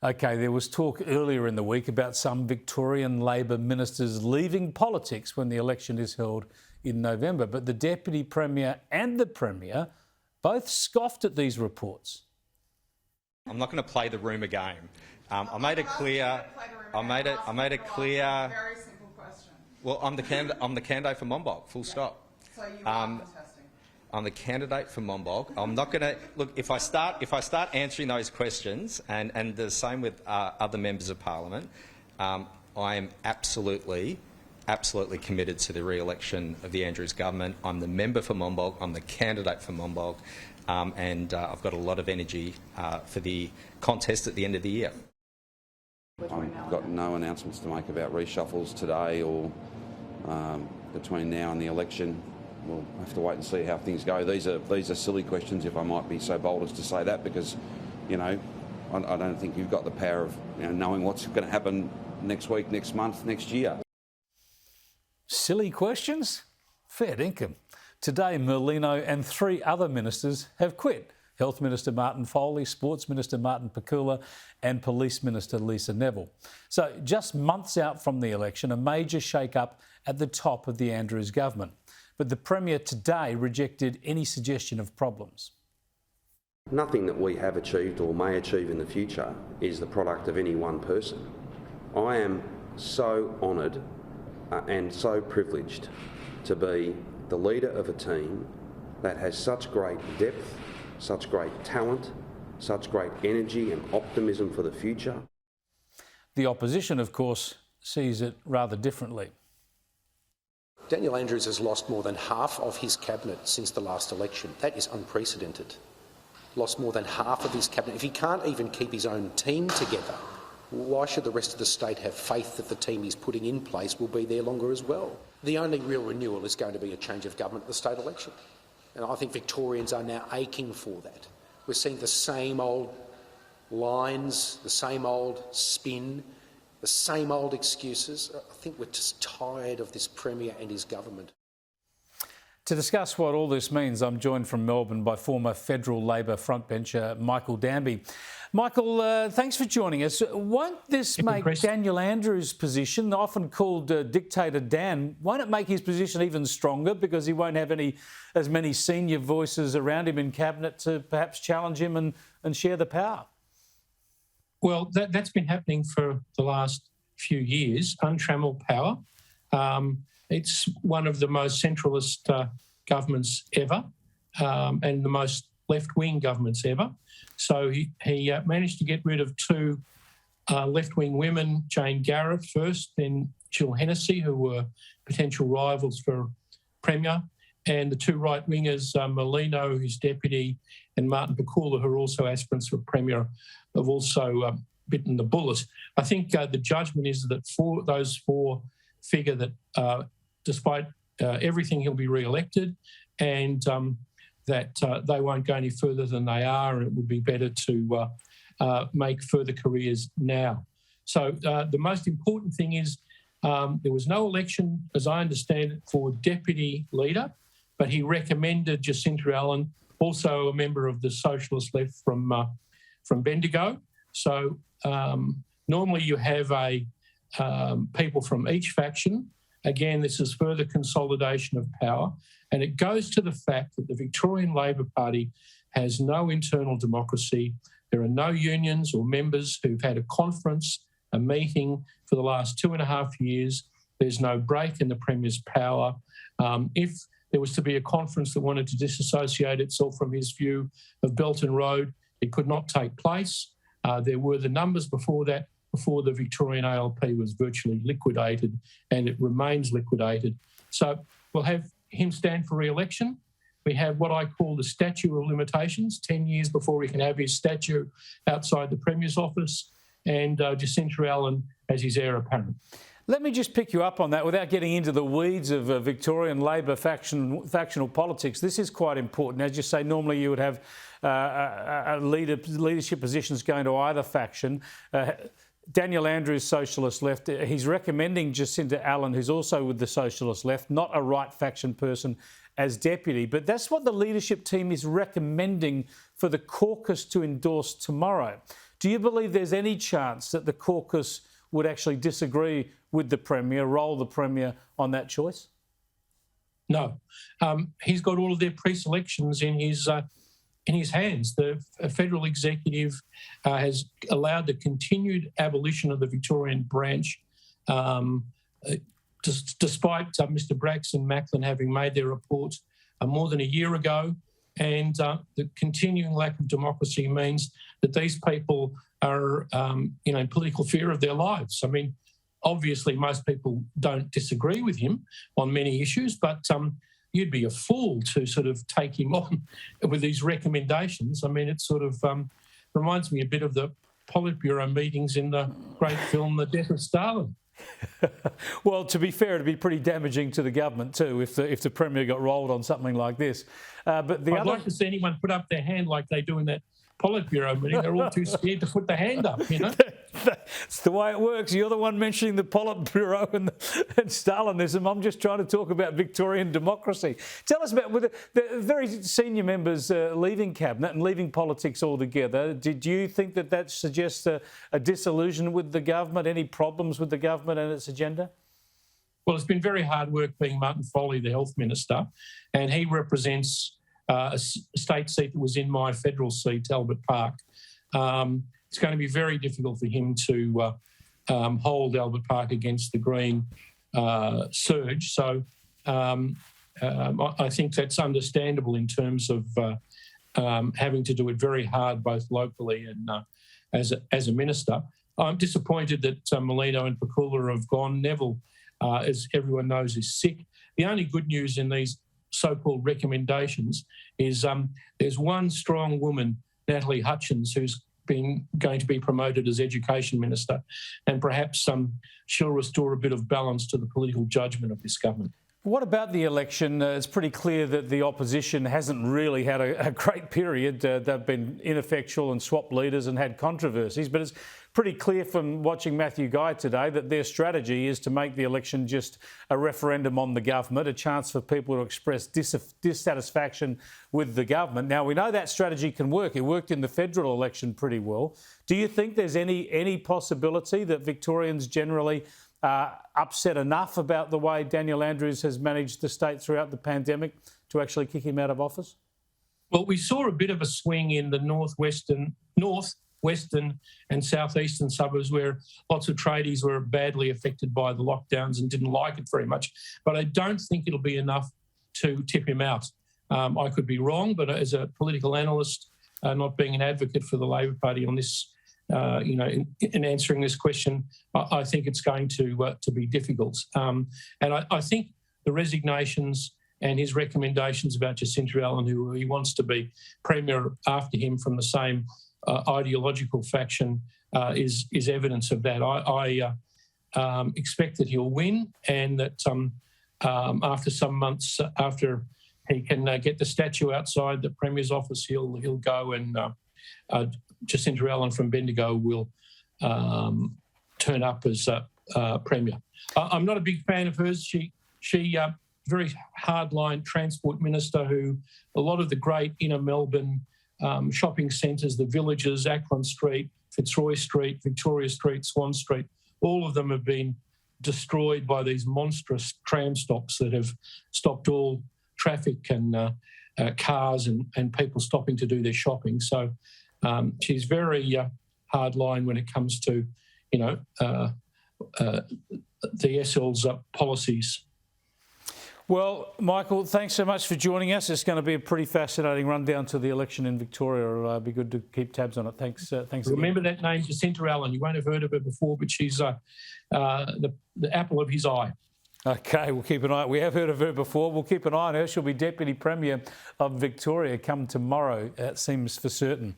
OK, there was talk earlier in the week about some Victorian Labor ministers leaving politics when the election is held in November. But the Deputy Premier and the Premier both scoffed at these reports. I'm not going to play the rumour game. I made it clear. I made it clear. Very simple question. Well, I'm the candidate for Monbulk. Full stop. So you are contesting. I'm the candidate for Monbulk. I'm not going to look. If I start answering those questions, and the same with other members of Parliament, I am absolutely committed to the re-election of the Andrews government. I'm the member for Monbulk. I'm the candidate for Monbulk, and I've got a lot of energy for the contest at the end of the year. I've got no announcements to make about reshuffles today or between now and the election. We'll have to wait and see how things go. These are silly questions, if I might be so bold as to say that, because, you know, I don't think you've got the power of knowing what's going to happen next week, next month, next year. Silly questions? Fair dinkum. Today, Merlino and 3 other ministers have quit. Health Minister Martin Foley, Sports Minister Martin Pakula and Police Minister Lisa Neville. So just months out from the election, a major shake-up at the top of the Andrews government. But the Premier today rejected any suggestion of problems. Nothing that we have achieved or may achieve in the future is the product of any one person. I am so honoured and so privileged to be the leader of a team that has such great depth, such great talent, such great energy and optimism for the future. The opposition, of course, sees it rather differently. Daniel Andrews has lost more than half of his cabinet since the last election. That is unprecedented. Lost more than half of his cabinet. If he can't even keep his own team together, why should the rest of the state have faith that the team he's putting in place will be there longer as well? The only real renewal is going to be a change of government at the state election. And I think Victorians are now aching for that. We're seeing the same old lines, the same old spin, the same old excuses. I think we're just tired of this Premier and his government. To discuss what all this means, I'm joined from Melbourne by former federal Labor frontbencher Michael Danby. Michael, thanks for joining us. Won't this make Daniel Andrews' position, often called Dictator Dan, won't it make his position even stronger because he won't have as many senior voices around him in Cabinet to perhaps challenge him and share the power? Well, that's been happening for the last few years, untrammelled power. It's one of the most centralist governments ever and the most left-wing governments ever. So he managed to get rid of 2 left-wing women, Jane Garrett first, then Jill Hennessy, who were potential rivals for Premier, and the 2 right-wingers, Merlino, who's deputy, and Martin Pakula, who are also aspirants for Premier, have also bitten the bullet. I think the judgment is that those 4 figure that despite everything, he'll be re-elected, and that they won't go any further than they are, and it would be better to make further careers now. So the most important thing is there was no election, as I understand it, for deputy leader, but he recommended Jacinta Allen, also a member of the Socialist left from Bendigo. So normally you have people from each faction. Again, this is further consolidation of power, and it goes to the fact that the Victorian Labor Party has no internal democracy. There are no unions or members who've had a conference, a meeting for the last 2.5 years. There's no break in the Premier's power. If there was to be a conference that wanted to disassociate itself from his view of Belton Road, it could not take place. There were the numbers before that, before the Victorian ALP was virtually liquidated, and it remains liquidated. So we'll have him stand for re-election. We have what I call the statute of limitations, 10 years before he can have his statue outside the Premier's office, and Jacinta Allen as his heir apparent. Let me just pick you up on that without getting into the weeds of Victorian Labor factional politics. This is quite important. As you say, normally you would have leadership positions going to either faction. Daniel Andrews, Socialist left, he's recommending Jacinta Allen, who's also with the Socialist left, not a right faction person, as deputy. But that's what the leadership team is recommending for the caucus to endorse tomorrow. Do you believe there's any chance that the caucus would actually disagree with the Premier, roll the Premier on that choice? No. He's got all of their pre-selections in his hands. The federal executive has allowed the continued abolition of the Victorian branch, despite Mr Bracks and Macklin having made their reports more than a year ago. And the continuing lack of democracy means that these people are, in political fear of their lives. I mean, obviously, most people don't disagree with him on many issues, but you'd be a fool to sort of take him on with these recommendations. I mean, it sort of reminds me a bit of the Politburo meetings in the great film The Death of Stalin. Well, to be fair, it'd be pretty damaging to the government too if the Premier got rolled on something like this. But I'd like to see anyone put up their hand like they do in that Politburo meeting. They're all too scared to put their hand up, That's the way it works. You're the one mentioning the Politburo and Stalinism. I'm just trying to talk about Victorian democracy. Tell us about with the very senior members leaving Cabinet and leaving politics altogether. Did you think that suggests a disillusion with the government? Any problems with the government and its agenda? Well, it's been very hard work being Martin Foley, the Health Minister, and he represents a state seat that was in my federal seat, Albert Park. It's going to be very difficult for him to hold Albert Park against the Green surge. So I think that's understandable in terms of having to do it very hard, both locally and as a minister. I'm disappointed that Merlino and Pakula have gone. Neville, as everyone knows, is sick. The only good news in these so-called recommendations is there's one strong woman, Natalie Hutchins, who's going to be promoted as Education Minister, and perhaps she'll restore a bit of balance to the political judgment of this government. What about the election? It's pretty clear that the opposition hasn't really had a great period. They've been ineffectual and swapped leaders and had controversies, but it's pretty clear from watching Matthew Guy today that their strategy is to make the election just a referendum on the government, a chance for people to express dissatisfaction with the government. Now, we know that strategy can work. It worked in the federal election pretty well. Do you think there's any possibility that Victorians generally upset enough about the way Daniel Andrews has managed the state throughout the pandemic to actually kick him out of office? Well, we saw a bit of a swing in the northwestern and southeastern suburbs where lots of tradies were badly affected by the lockdowns and didn't like it very much. But I don't think it'll be enough to tip him out. I could be wrong, but as a political analyst, not being an advocate for the Labor Party on this, in answering this question, I think it's going to be difficult. And I think the resignations and his recommendations about Jacinta Allen, who he wants to be Premier after him from the same ideological faction, is evidence of that. I expect that he'll win, and that after some months, after he can get the statue outside the Premier's office, he'll go and Jacinta Allen from Bendigo will turn up as Premier. I'm not a big fan of hers. She very hardline Transport Minister who a lot of the great inner Melbourne shopping centres, the Villages, Ackland Street, Fitzroy Street, Victoria Street, Swan Street, all of them have been destroyed by these monstrous tram stops that have stopped all traffic and cars and people stopping to do their shopping. So she's very hardline when it comes to, the SL's policies. Well, Michael, thanks so much for joining us. It's going to be a pretty fascinating rundown to the election in Victoria. It'll be good to keep tabs on it. Thanks. Remember that name, Jacinta Allen. You won't have heard of her before, but she's the apple of his eye. OK, we'll keep an eye. We have heard of her before. We'll keep an eye on her. She'll be Deputy Premier of Victoria come tomorrow, it seems for certain.